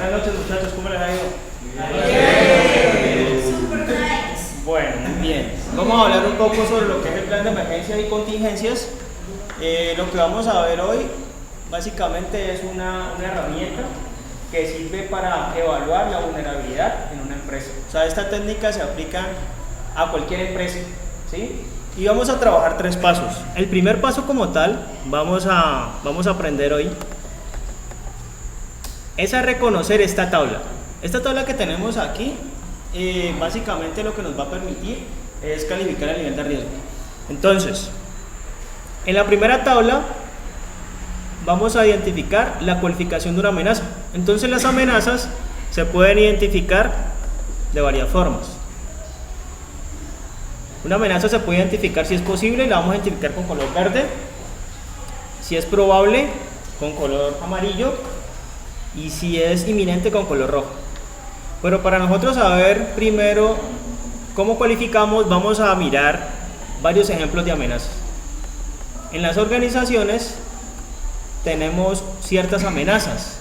Buenas noches muchachos, ¿cómo les ha ido? Bien. Super nice. Bueno, muy bien. Vamos a hablar un poco sobre lo que es el plan de emergencia y contingencias. Lo que vamos a ver hoy básicamente es una herramienta que sirve para evaluar la vulnerabilidad en una empresa. O sea, esta técnica se aplica a cualquier empresa, ¿sí? Y vamos a trabajar 3 pasos. El primer paso como tal, vamos a aprender hoy, es a reconocer esta tabla. Esta tabla que tenemos aquí, básicamente lo que nos va a permitir es calificar el nivel de riesgo. Entonces, en la primera tabla vamos a identificar la cualificación de una amenaza. Entonces las amenazas se pueden identificar de varias formas. Una amenaza se puede identificar si es posible, la vamos a identificar con color verde, si es probable con color amarillo y si es inminente con color rojo. Pero para nosotros saber primero cómo cualificamos, vamos a mirar varios ejemplos de amenazas. En las organizaciones tenemos ciertas amenazas.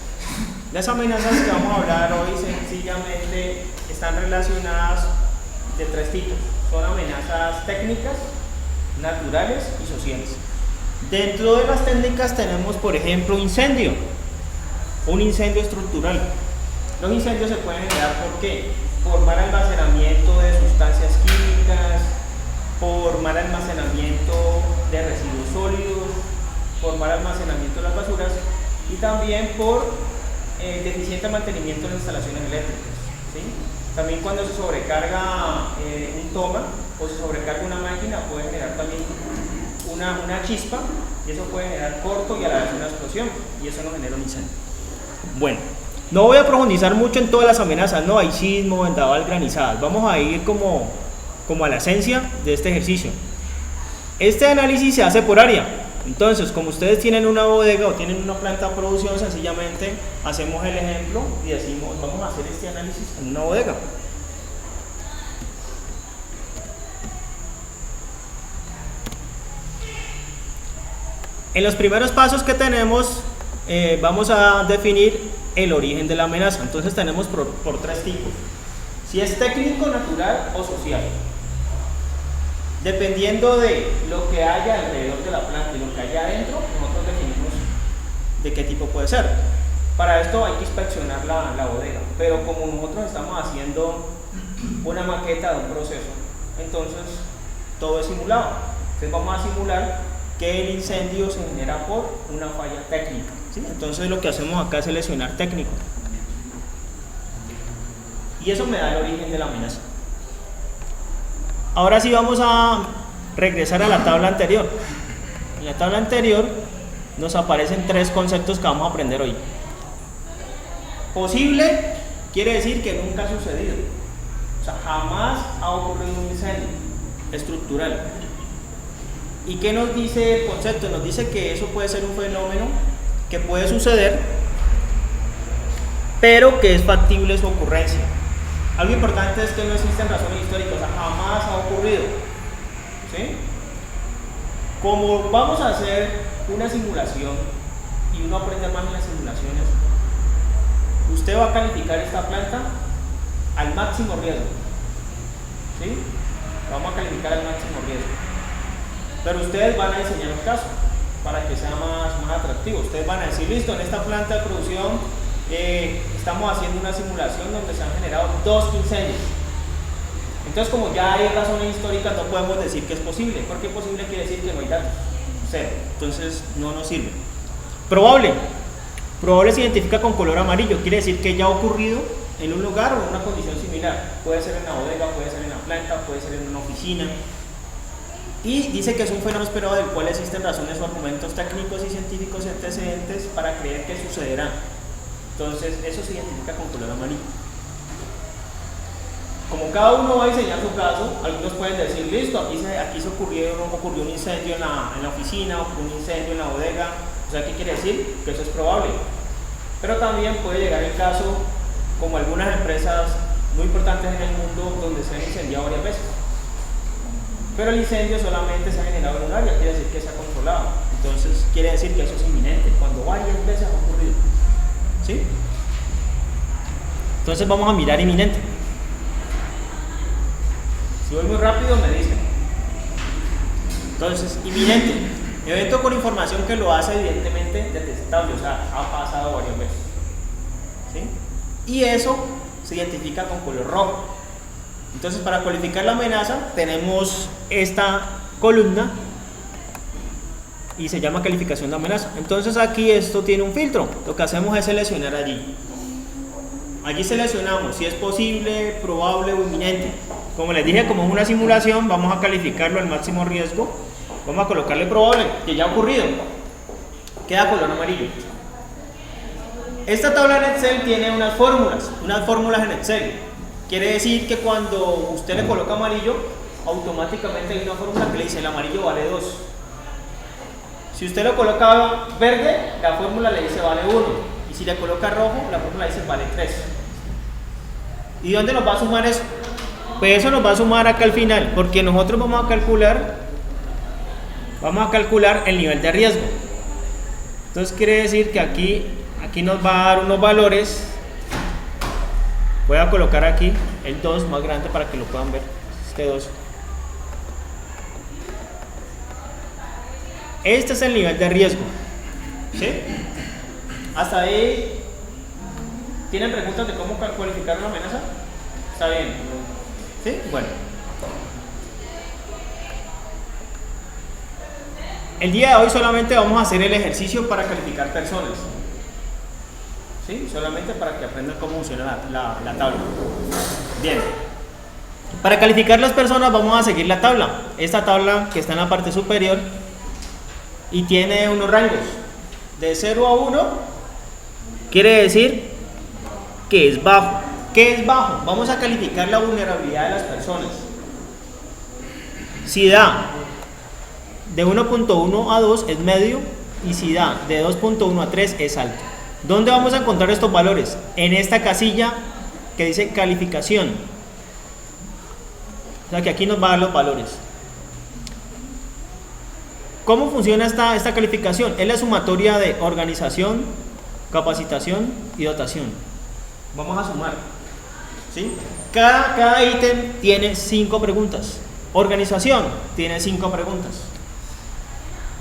Las amenazas que vamos a hablar hoy sencillamente están relacionadas de 3 tipos. Son amenazas técnicas, naturales y sociales. Dentro de las técnicas tenemos, por ejemplo, incendio. Un incendio estructural. Los incendios se pueden generar ¿por qué? Por mal almacenamiento de sustancias químicas, por mal almacenamiento de residuos sólidos, por mal almacenamiento de las basuras y también por deficiente mantenimiento de las instalaciones eléctricas, ¿sí? También cuando se sobrecarga un toma o se sobrecarga una máquina puede generar también una chispa y eso puede generar corto y a la vez una explosión y eso nos genera un incendio. Bueno, no voy a profundizar mucho en todas las amenazas, no hay sismo, vendaval, granizadas. Vamos a ir como a la esencia de este ejercicio. Este análisis se hace por área. Entonces, como ustedes tienen una bodega o tienen una planta de producción, sencillamente hacemos el ejemplo y decimos, vamos a hacer este análisis en una bodega. En los primeros pasos que tenemos, vamos a definir el origen de la amenaza. Entonces tenemos por 3 tipos. Si es técnico, natural o social. Dependiendo de lo que haya alrededor de la planta y lo que haya adentro, nosotros definimos de qué tipo puede ser. Para esto hay que inspeccionar la bodega, pero como nosotros estamos haciendo una maqueta de un proceso, entonces todo es simulado. Entonces vamos a simular que el incendio se genera por una falla técnica, ¿sí? Entonces lo que hacemos acá es seleccionar técnico. Y eso me da el origen de la amenaza. Ahora sí vamos a regresar a la tabla anterior. En la tabla anterior nos aparecen 3 conceptos que vamos a aprender hoy. Posible quiere decir que nunca ha sucedido. O sea, jamás ha ocurrido un incendio estructural. ¿Y qué nos dice el concepto? Nos dice que eso puede ser un fenómeno que puede suceder, pero que es factible su ocurrencia. Algo importante es que no existen razones históricas, o sea, jamás ha ocurrido, ¿sí? Como vamos a hacer una simulación y uno aprende más en las simulaciones, usted va a calificar esta planta al máximo riesgo, ¿sí? Vamos a calificar al máximo riesgo. Pero ustedes van a diseñar un caso para que sea más atractivo. Ustedes van a decir, listo, en esta planta de producción estamos haciendo una simulación donde se han generado 2 incendios. Entonces, como ya hay razones históricas, no podemos decir que es posible, porque posible quiere decir que no hay datos, 0. Entonces, no nos sirve. Probable. Probable se identifica con color amarillo, quiere decir que ya ha ocurrido en un lugar o en una condición similar. Puede ser en la bodega, puede ser en la planta, puede ser en una oficina. Y dice que es un fenómeno esperado del cual existen razones o argumentos técnicos y científicos antecedentes para creer que sucederá. Entonces, eso se identifica con color amarillo. Como cada uno va a diseñar su caso, algunos pueden decir, listo, aquí se ocurrió un incendio en la oficina, ocurrió un incendio en la bodega. O sea, ¿qué quiere decir? Que eso es probable. Pero también puede llegar el caso, como algunas empresas muy importantes en el mundo, donde se han incendiado varias veces. Pero el incendio solamente se ha generado en un área, quiere decir que se ha controlado. Entonces, quiere decir que eso es inminente, cuando varias veces ha ocurrido. ¿Sí? Entonces vamos a mirar inminente. Si voy muy rápido me dicen. Entonces, inminente, evento con información que lo hace evidentemente detectable, o sea, ha pasado varias veces. ¿Sí? Y eso se identifica con color rojo. Entonces, para cualificar la amenaza tenemos esta columna y se llama calificación de amenaza. Entonces aquí esto tiene un filtro. Lo que hacemos es seleccionar allí. Allí seleccionamos si es posible, probable o inminente. Como les dije, como es una simulación, vamos a calificarlo al máximo riesgo. Vamos a colocarle probable, que ya ha ocurrido. Queda color amarillo. Esta tabla en Excel tiene unas fórmulas en Excel. Quiere decir que cuando usted le coloca amarillo, automáticamente hay una fórmula que le dice el amarillo vale 2. Si usted lo coloca verde, la fórmula le dice vale 1. Y si le coloca rojo, la fórmula dice vale 3. ¿Y dónde nos va a sumar eso? Pues eso nos va a sumar acá al final, porque nosotros vamos a calcular el nivel de riesgo. Entonces quiere decir que aquí nos va a dar unos valores. Voy a colocar aquí el 2 más grande para que lo puedan ver. Este 2. Este es el nivel de riesgo. ¿Sí? Hasta ahí. ¿Tienen preguntas de cómo cualificar una amenaza? Está bien. ¿Sí? Bueno. El día de hoy solamente vamos a hacer el ejercicio para calificar personas. ¿Sí? Solamente para que aprendan cómo funciona la tabla. Bien. Para calificar las personas vamos a seguir la tabla. Esta tabla que está en la parte superior y tiene unos rangos. De 0 a 1 quiere decir que es bajo. ¿Qué es bajo? Vamos a calificar la vulnerabilidad de las personas. Si da de 1.1 a 2 es medio y si da de 2.1 a 3 es alto. ¿Dónde vamos a encontrar estos valores? En esta casilla que dice calificación. O sea que aquí nos va a dar los valores. ¿Cómo funciona esta calificación? Es la sumatoria de organización, capacitación y dotación. Vamos a sumar. ¿Sí? Cada ítem tiene 5 preguntas. Organización tiene 5 preguntas.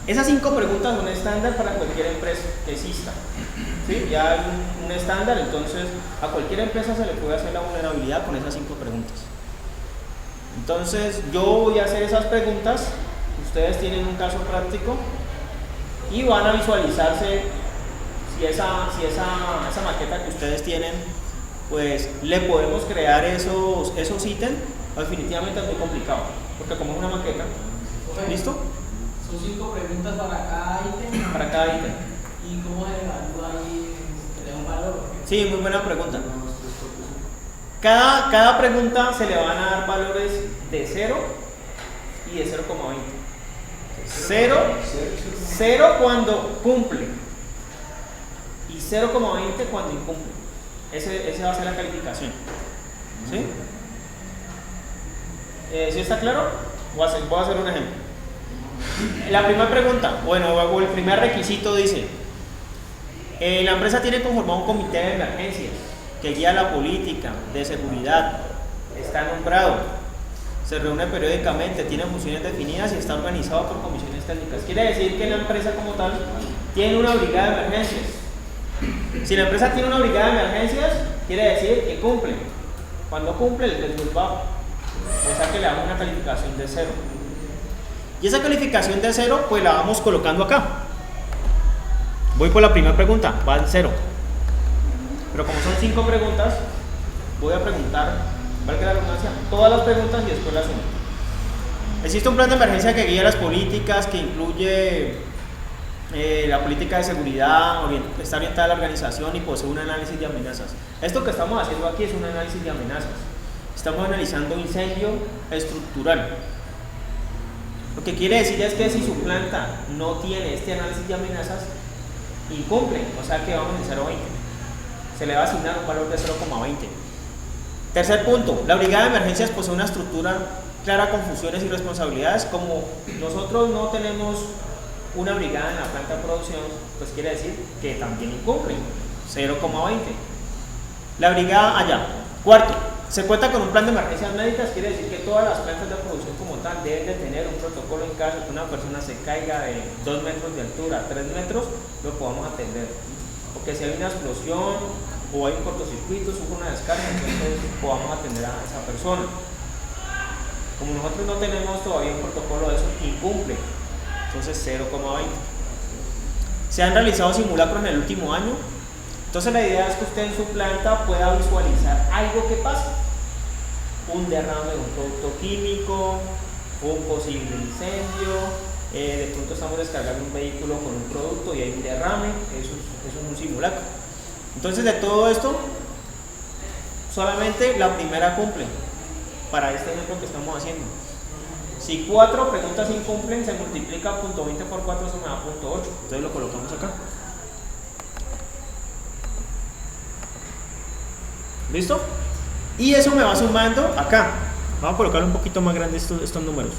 Esas 5 preguntas son estándar para cualquier empresa que exista. ¿Sí? Ya hay un estándar, entonces a cualquier empresa se le puede hacer la vulnerabilidad con esas 5 preguntas. Entonces yo voy a hacer esas preguntas, ustedes tienen un caso práctico y van a visualizarse si esa maqueta que ustedes tienen, pues le podemos crear esos ítems. Definitivamente es muy complicado, porque como es una maqueta, ¿listo? Son 5 preguntas para cada ítem. Para cada ítem. ¿Y cómo se evalúa ahí? ¿Se le da un valor? Sí, muy buena pregunta. Cada pregunta se le van a dar valores de 0 y de 0,20. 0 cuando cumple y 0,20 cuando incumple. Ese va a ser la calificación. ¿Sí? ¿Sí está claro? Voy a hacer un ejemplo. La primera pregunta, o el primer requisito dice: la empresa tiene conformado un comité de emergencias que guía la política de seguridad, está nombrado, se reúne periódicamente, tiene funciones definidas y está organizado por comisiones técnicas. Quiere decir que la empresa como tal tiene una brigada de emergencias. Si la empresa tiene una brigada de emergencias, quiere decir que cumple. Cuando cumple, el riesgo es bajo. O sea que le damos una calificación de 0. Y esa calificación de 0, pues la vamos colocando acá. Voy por la primera pregunta, va al 0. Pero como son 5 preguntas, voy a preguntar, valga la redundancia, todas las preguntas y después las sumo. Existe un plan de emergencia que guía las políticas, que incluye la política de seguridad, está orientada a la organización y posee un análisis de amenazas. Esto que estamos haciendo aquí es un análisis de amenazas. Estamos analizando incendio estructural. Lo que quiere decir es que si su planta no tiene este análisis de amenazas, incumple, o sea que vamos en 0,20. Se le va a asignar un valor de 0,20. Tercer punto, la brigada de emergencias posee una estructura clara con funciones y responsabilidades. Como nosotros no tenemos una brigada en la planta de producción, pues quiere decir que también incumple, 0,20. La brigada allá. Cuarto, se cuenta con un plan de emergencias médicas, quiere decir que todas las plantas de producción como tal deben de tener un protocolo en caso de que una persona se caiga de 2 metros de altura a 3 metros, lo podamos atender. Porque si hay una explosión o hay un cortocircuito, sufre una descarga, entonces podamos atender a esa persona. Como nosotros no tenemos todavía un protocolo de eso, incumple, entonces 0,20. Se han realizado simulacros en el último año, entonces la idea es que usted en su planta pueda visualizar algo que pasa, un derrame de un producto químico, un posible incendio, de pronto estamos descargando un vehículo con un producto y hay un derrame, eso es un simulacro. Entonces de todo esto, solamente la primera cumple, para este ejemplo que estamos haciendo. Si 4 preguntas incumplen, se multiplica .20 por 4, eso me da .8. Entonces lo colocamos acá. ¿Listo? Y eso me va sumando acá. Vamos a colocar un poquito más grande estos números.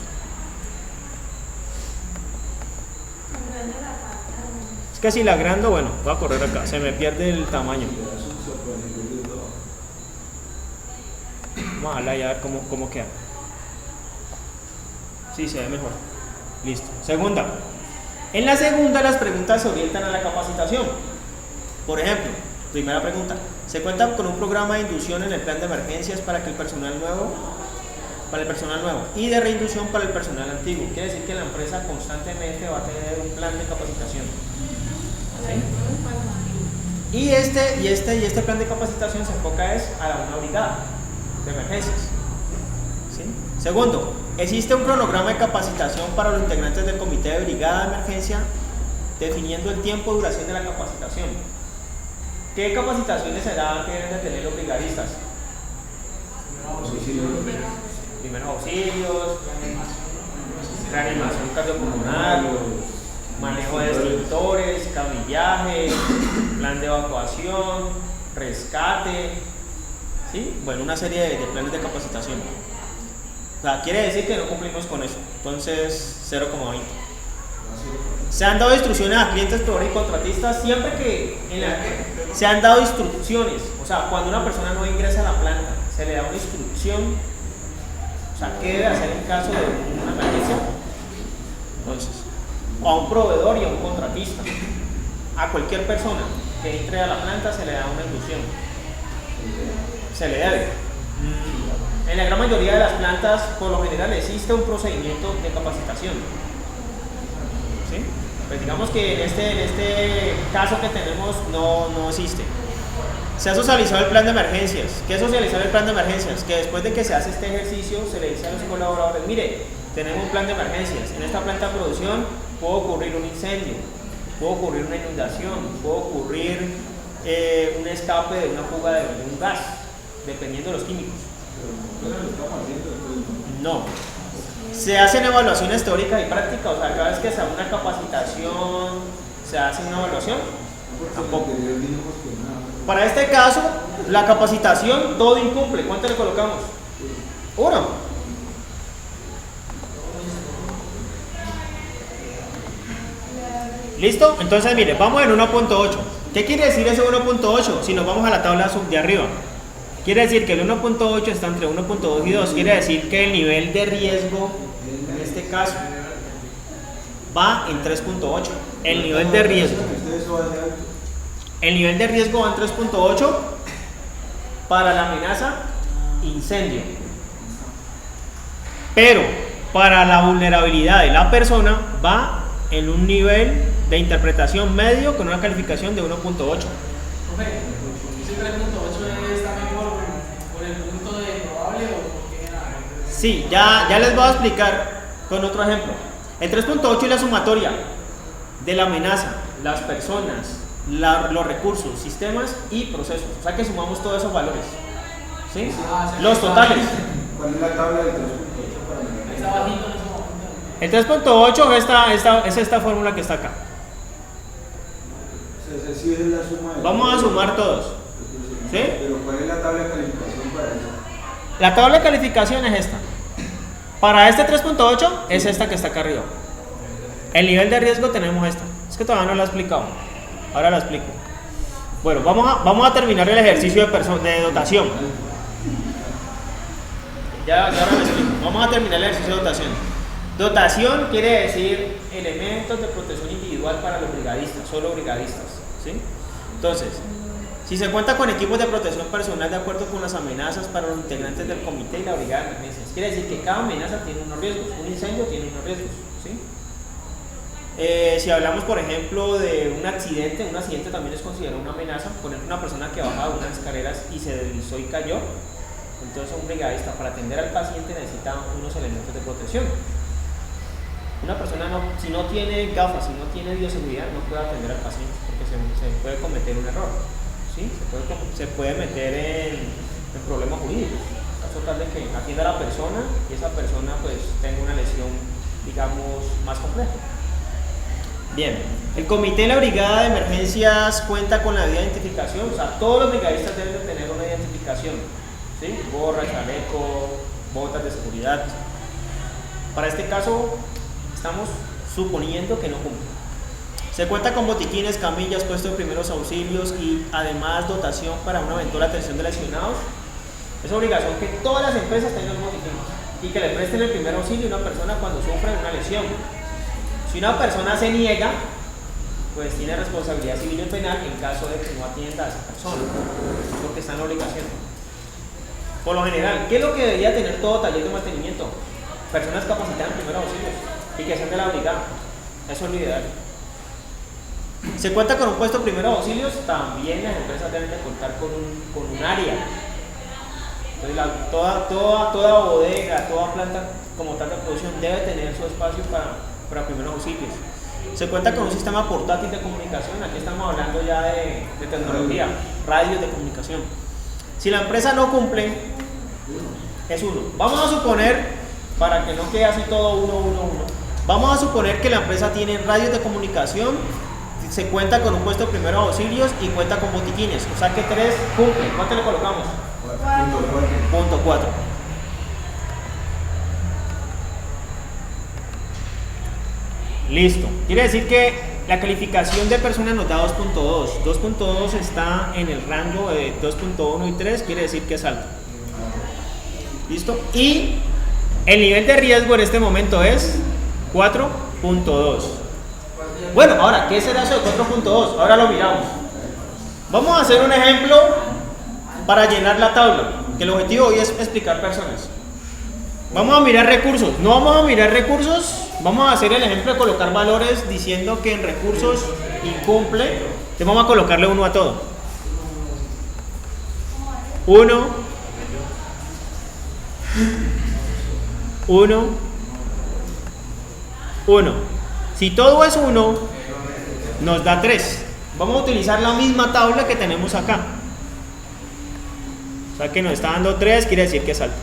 Es que si la agrando, bueno, voy a correr acá, se me pierde el tamaño. Vamos a darle a ver cómo queda. Sí, se ve mejor. Listo. Segunda. En la segunda las preguntas se orientan a la capacitación. Por ejemplo, primera pregunta. Se cuenta con un programa de inducción en el plan de emergencias para el personal nuevo y de reinducción para el personal antiguo. Quiere decir que la empresa constantemente va a tener un plan de capacitación. ¿Sí? Y este plan de capacitación se enfoca a una brigada de emergencias. ¿Sí? Segundo, existe un cronograma de capacitación para los integrantes del comité de brigada de emergencia, definiendo el tiempo y duración de la capacitación. ¿Qué capacitaciones que deben de tener los brigadistas? Primeros auxilios, reanimación cardiopulmonar, manejo de extintores, camillaje, plan de evacuación, rescate, ¿sí? Bueno, una serie de planes de capacitación. O sea, quiere decir que no cumplimos con eso, entonces 0,20. Se han dado instrucciones a clientes, proveedores y contratistas siempre que se han dado instrucciones, o sea, cuando una persona no ingresa a la planta, se le da una instrucción, o sea, ¿qué debe hacer en caso de una emergencia? Entonces, a un proveedor y a un contratista, a cualquier persona que entre a la planta se le da una instrucción, se le debe. En la gran mayoría de las plantas, por lo general, existe un procedimiento de capacitación. ¿Sí? Pues digamos que en este caso que tenemos no existe. Se ha socializado el plan de emergencias. ¿Qué es socializar el plan de emergencias? Que después de que se hace este ejercicio, se le dice a los colaboradores, mire, tenemos un plan de emergencias. En esta planta de producción puede ocurrir un incendio, puede ocurrir una inundación, puede ocurrir un escape de una fuga de un gas, dependiendo de los químicos. No. Se hacen evaluaciones teóricas y prácticas, o sea, cada vez que se hace una capacitación, se hace una evaluación. Tampoco. Para este caso, la capacitación, todo incumple. ¿Cuánto le colocamos? 1. ¿Listo? Entonces, mire, vamos en 1.8. ¿Qué quiere decir ese 1.8? Si nos vamos a la tabla de arriba. Quiere decir que el 1.8 está entre 1.2 y 2. Quiere decir que el nivel de riesgo, en este caso, va en 3.8. El nivel de riesgo. El nivel de riesgo va en 3.8 para la amenaza incendio. Pero para la vulnerabilidad de la persona va en un nivel de interpretación medio con una calificación de 1.8. ¿Ese 3.8 es también por el punto de probable o por qué general? Sí, ya les voy a explicar con otro ejemplo. El 3.8 es la sumatoria de la amenaza, las personas, los recursos, sistemas y procesos. O sea que sumamos todos esos valores. ¿Sí? Los totales. ¿Cuál es la tabla del 3.8 para Ahí está bajito en ese momento. El 3.8 es esta fórmula que está acá. Sí, es la suma de... Vamos a sumar todos. ¿Sí? Pero ¿cuál es la tabla de calificación para eso? La tabla de calificación es esta. Para este 3.8 es esta que está acá arriba. El nivel de riesgo tenemos esta. Es que todavía no la he explicado. Ahora la explico. Bueno, vamos a terminar el ejercicio de dotación. Ya ahora me explico. Vamos a terminar el ejercicio de dotación. Dotación quiere decir elementos de protección individual para los brigadistas, solo brigadistas, ¿sí? Entonces, si se cuenta con equipos de protección personal de acuerdo con las amenazas para los integrantes del comité y la brigada de emergencias, quiere decir que cada amenaza tiene unos riesgos, un incendio tiene unos riesgos, ¿sí? Si hablamos, por ejemplo, de un accidente también es considerado una amenaza. Por ejemplo, una persona que bajaba unas escaleras y se deslizó y cayó, entonces un brigadista para atender al paciente necesita unos elementos de protección. Una persona si no tiene gafas, si no tiene bioseguridad, no puede atender al paciente porque se puede cometer un error, ¿sí? Se puede meter en problemas jurídicos. Caso tal de que atienda a la persona y esa persona pues tenga una lesión, digamos, más compleja. Bien, el comité de la brigada de emergencias cuenta con la debida identificación, o sea, todos los brigadistas deben de tener una identificación, ¿sí? Gorra, chaleco, botas de seguridad. Para este caso, estamos suponiendo que no cumple. Se cuenta con botiquines, camillas, puestos de primeros auxilios y además dotación para una eventual atención de lesionados. Es obligación que todas las empresas tengan botiquines y que le presten el primer auxilio a una persona cuando sufre una lesión. Si una persona se niega, pues tiene responsabilidad civil y penal en caso de que no atienda a esa persona, porque está en la obligación. Por lo general, ¿qué es lo que debería tener todo taller de mantenimiento? Personas capacitadas en primeros auxilios y que sean de la brigada. Eso es lo ideal. Se cuenta con un puesto de primeros auxilios, también las empresas deben de contar con un área. Entonces, toda bodega, toda planta como tal de producción debe tener su espacio para primeros auxilios. Se cuenta con un sistema portátil de comunicación, aquí estamos hablando ya de tecnología, radios de comunicación. Si la empresa no cumple, es uno. Vamos a suponer, para que no quede así todo uno, vamos a suponer que la empresa tiene radios de comunicación, se cuenta con un puesto de primeros auxilios y cuenta con botiquines, o sea que 3 cumple. ¿Cuánto le colocamos? Punto 4. Listo. Quiere decir que la calificación de persona nos da 2.2. 2.2 está en el rango de 2.1 y 3, quiere decir que es alto. Listo. Y el nivel de riesgo en este momento es 4.2. Bueno, ahora, ¿qué será eso de 4.2? Ahora lo miramos. Vamos a hacer un ejemplo para llenar la tabla, que el objetivo hoy es explicar personas. Vamos a mirar recursos. No vamos a mirar recursos. Vamos a hacer el ejemplo de colocar valores diciendo que en recursos incumple. Entonces vamos a colocarle 1 a todo. 1. 1. 1. Si todo es 1, nos da 3. Vamos a utilizar la misma tabla que tenemos acá. O sea que nos está dando 3, quiere decir que es alto.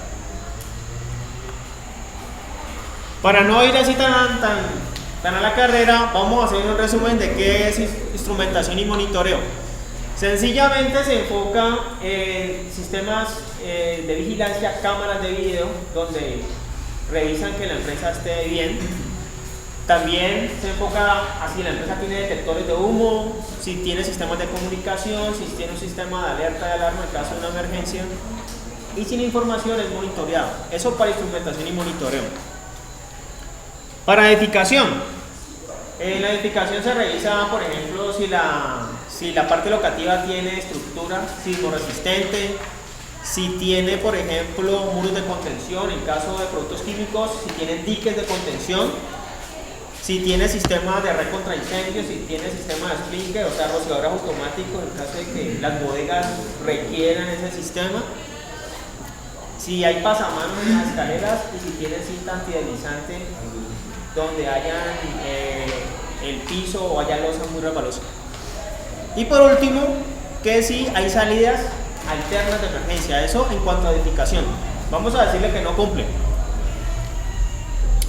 Para no ir así tan a la carrera, vamos a hacer un resumen de qué es instrumentación y monitoreo. Sencillamente se enfoca en sistemas de vigilancia, cámaras de video, donde revisan que la empresa esté bien. También se enfoca si la empresa tiene detectores de humo, si tiene sistemas de comunicación, si tiene un sistema de alerta de alarma en caso de una emergencia. Y si la información es monitoreada. Eso para instrumentación y monitoreo. Para edificación. La edificación se revisa, por ejemplo, si la parte locativa tiene estructura sismoresistente, si tiene, por ejemplo, muros de contención en caso de productos químicos, si tiene diques de contención, si tiene sistema de red contra incendios, si tiene sistema de sprinkler, o sea, rociadores automáticos en caso de que las bodegas requieran ese sistema, si hay pasamanos en las escaleras y si tiene cinta antideslizante donde haya el piso o haya losa muy resbalosa. Y por último, que si hay salidas alternas de emergencia, eso en cuanto a edificación. Vamos a decirle que no cumple.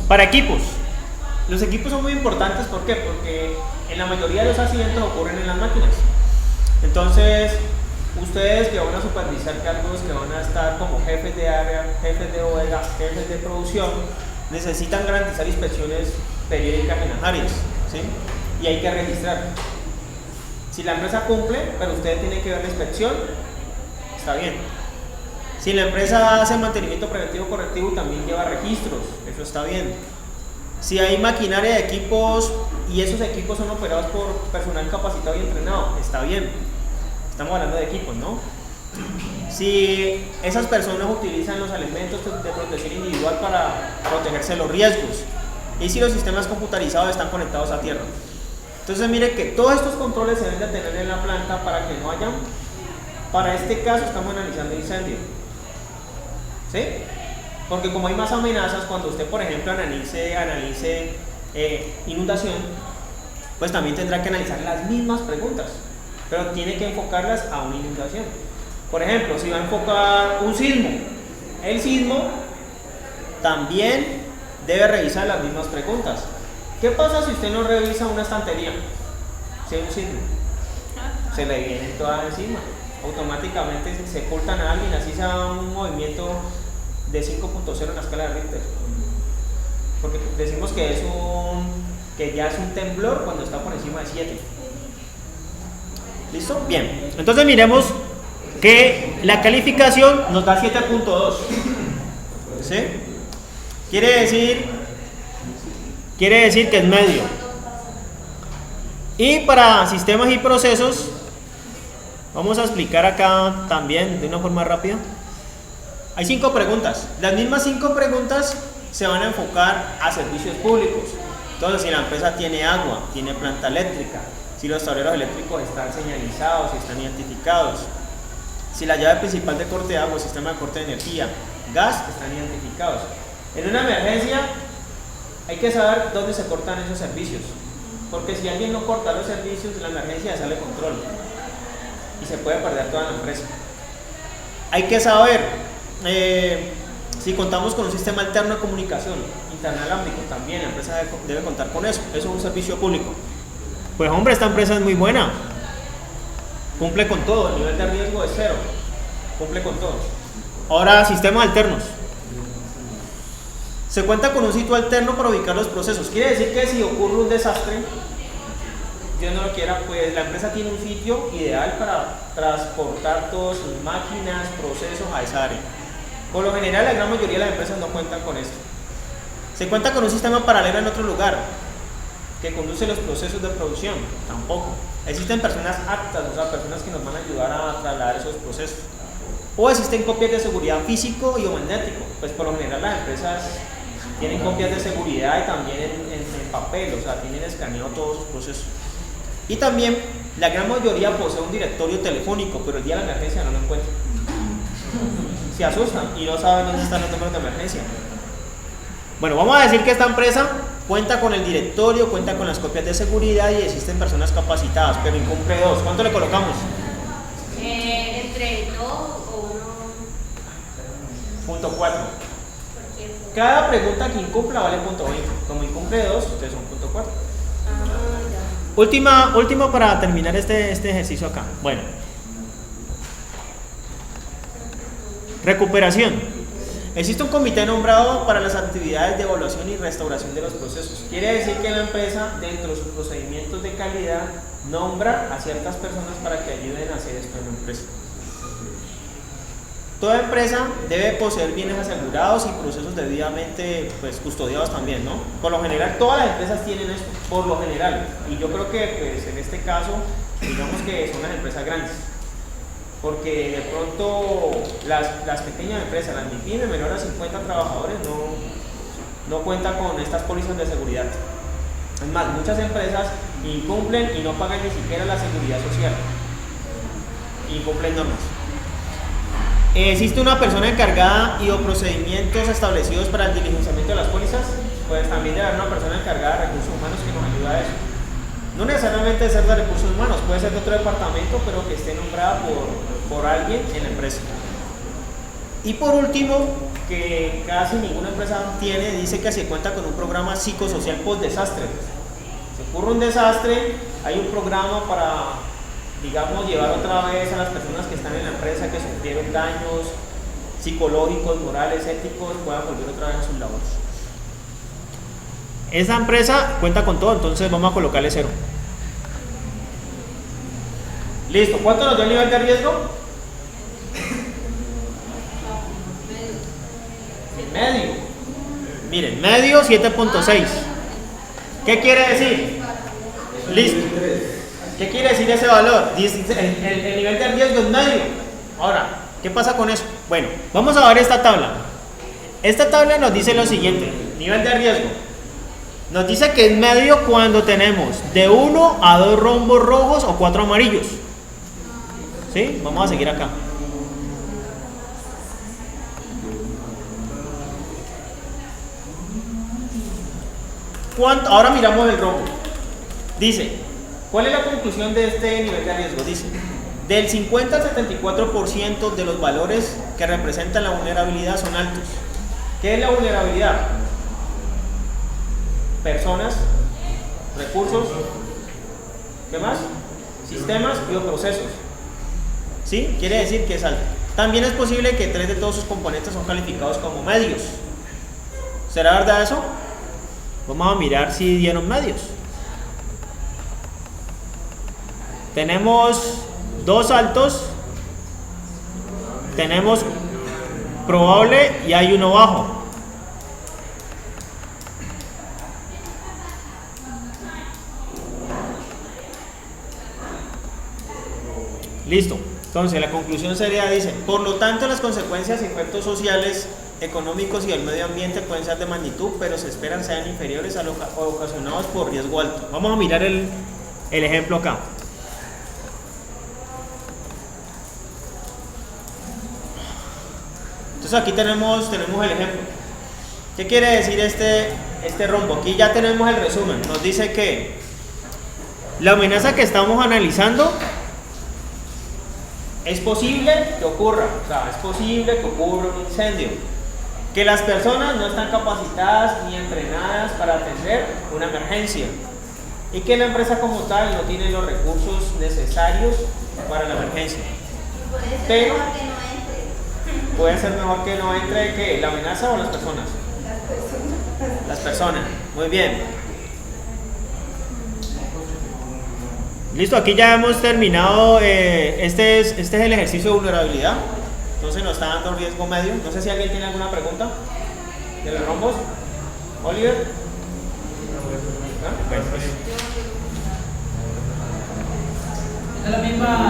Para equipos. Los equipos son muy importantes, ¿por qué? Porque en la mayoría de los accidentes ocurren en las máquinas. Entonces, ustedes que van a supervisar cargos, que van a estar como jefes de área, jefes de bodega, jefes de producción, necesitan garantizar inspecciones periódicas en las áreas, ¿sí? Y hay que registrar. Si la empresa cumple, pero usted tiene que ver la inspección, está bien. Si la empresa hace mantenimiento preventivo correctivo, también lleva registros, eso está bien. Si hay maquinaria de equipos y esos equipos son operados por personal capacitado y entrenado, está bien. Estamos hablando de equipos, ¿no? Si esas personas utilizan los elementos de protección individual para protegerse de los riesgos y si los sistemas computarizados están conectados a tierra. Entonces mire que todos estos controles se deben de tener en la planta para que no hayan, para este caso estamos analizando incendio, ¿sí? Porque como hay más amenazas, cuando usted por ejemplo analice inundación, pues también tendrá que analizar las mismas preguntas, pero tiene que enfocarlas a una inundación. Por ejemplo, si va a enfocar un sismo, el sismo también debe revisar las mismas preguntas. ¿Qué pasa si usted no revisa una estantería? Si hay un sismo, se le vienen todas encima. Automáticamente se ocultan a alguien, así sea un movimiento de 5.0 en la escala de Richter. Porque decimos que ya es un temblor cuando está por encima de 7. ¿Listo? Bien. Entonces miremos que la calificación nos da 7.2. ¿Sí? Quiere decir que es medio. Y para sistemas y procesos, vamos a explicar acá también de una forma rápida. Hay 5 preguntas. Las mismas 5 preguntas se van a enfocar a servicios públicos. Entonces, si la empresa tiene agua, tiene planta eléctrica, si los tableros eléctricos están señalizados, si están identificados, si la llave principal de corte de agua, sistema de corte de energía, gas, están identificados. En una emergencia hay que saber dónde se cortan esos servicios, porque si alguien no corta los servicios, la emergencia sale de control y se puede perder toda la empresa. Hay que saber si contamos con un sistema alterno de comunicación interalámbrico, también la empresa debe contar con eso. Eso es un servicio público. Pues hombre, esta empresa es muy buena, cumple con todo, el nivel de riesgo es 0, cumple con todo. Ahora, sistemas alternos. Se cuenta con un sitio alterno para ubicar los procesos. Quiere decir que si ocurre un desastre, Dios no lo quiera, pues la empresa tiene un sitio ideal para transportar todas sus máquinas, procesos a esa área. Por lo general, la gran mayoría de las empresas no cuentan con esto. Se cuenta con un sistema paralelo en otro lugar que conduce los procesos de producción. Tampoco. Existen personas aptas, o sea, personas que nos van a ayudar a trasladar esos procesos. O existen copias de seguridad físico y o magnético. Pues por lo general las empresas tienen copias de seguridad y también en papel, o sea, tienen escaneado todos sus procesos. Y también la gran mayoría posee un directorio telefónico, pero el día de la emergencia no lo encuentran. Se asustan y no saben dónde están los números de emergencia. Bueno, vamos a decir que esta empresa cuenta con el directorio, cuenta con las copias de seguridad y existen personas capacitadas, pero incumple 2. ¿Cuánto le colocamos? Entre 2 o 1. .4. Cada pregunta que incumpla vale .20. Como incumple 2, ustedes son .4. Última para terminar este ejercicio acá. Bueno. Recuperación. Existe un comité nombrado para las actividades de evaluación y restauración de los procesos. Quiere decir que la empresa, dentro de sus procedimientos de calidad, nombra a ciertas personas para que ayuden a hacer esto en la empresa. Toda empresa debe poseer bienes asegurados y procesos debidamente custodiados también, ¿no? Por lo general, todas las empresas tienen esto, por lo general. Y yo creo que en este caso, digamos que son las empresas grandes. Porque de pronto las pequeñas empresas, las MIPYME menores a 50 trabajadores, no cuentan con estas pólizas de seguridad. Es más, muchas empresas incumplen y no pagan ni siquiera la seguridad social. Incumplen normas. ¿Existe una persona encargada y o procedimientos establecidos para el diligenciamiento de las pólizas? Pues también debe haber una persona encargada de recursos humanos que nos ayuda a eso. No necesariamente de ser de recursos humanos, puede ser de otro departamento, pero que esté nombrada por alguien en la empresa. Y por último, que casi ninguna empresa tiene, dice que se cuenta con un programa psicosocial post-desastre. Si ocurre un desastre, hay un programa para, digamos, llevar otra vez a las personas que están en la empresa, que sufrieron daños psicológicos, morales, éticos, puedan volver otra vez a sus labores. Esa empresa cuenta con todo, entonces vamos a colocarle 0. Listo, ¿cuánto nos dio el nivel de riesgo? Medio. Miren, medio 7.6. ¿Qué quiere decir? Listo. ¿Qué quiere decir ese valor? Dice, el nivel de riesgo es medio. Ahora, ¿qué pasa con eso? Bueno, vamos a ver esta tabla. Esta tabla nos dice lo siguiente: nivel de riesgo. Nos dice que es medio cuando tenemos de 1 a 2 rombos rojos o 4 amarillos. ¿Sí? Vamos a seguir acá. Ahora miramos el rombo. Dice, ¿cuál es la conclusión de este nivel de riesgo? Dice, del 50 al 74% de los valores que representan la vulnerabilidad son altos. ¿Qué es la vulnerabilidad? Personas, recursos, ¿qué más? Sistemas y o procesos. ¿Sí? Quiere decir que es alto. También es posible que 3 de todos sus componentes son calificados como medios. ¿Será verdad eso? Vamos a mirar si dieron medios. Tenemos 2 altos, tenemos probable y hay 1 bajo. Listo. Entonces la conclusión sería, dice, por lo tanto las consecuencias y efectos sociales, económicos y del medio ambiente pueden ser de magnitud, pero se esperan sean inferiores a lo ocasionados por riesgo alto. Vamos a mirar el ejemplo acá. Entonces aquí tenemos el ejemplo. ¿Qué quiere decir este rombo? Aquí ya tenemos el resumen. Nos dice que la amenaza que estamos analizando es posible que ocurra, o sea, es posible que ocurra un incendio, que las personas no están capacitadas ni entrenadas para atender una emergencia y que la empresa como tal no tiene los recursos necesarios para la emergencia. Pero puede ser mejor que no entre ¿qué? ¿La amenaza o las personas? Las personas. Muy bien. Listo, aquí ya hemos terminado. Este es el ejercicio de vulnerabilidad. Entonces nos está dando riesgo medio. No sé si alguien tiene alguna pregunta de los rombos. Oliver. ¿Ah? Bueno, pues. Es la misma.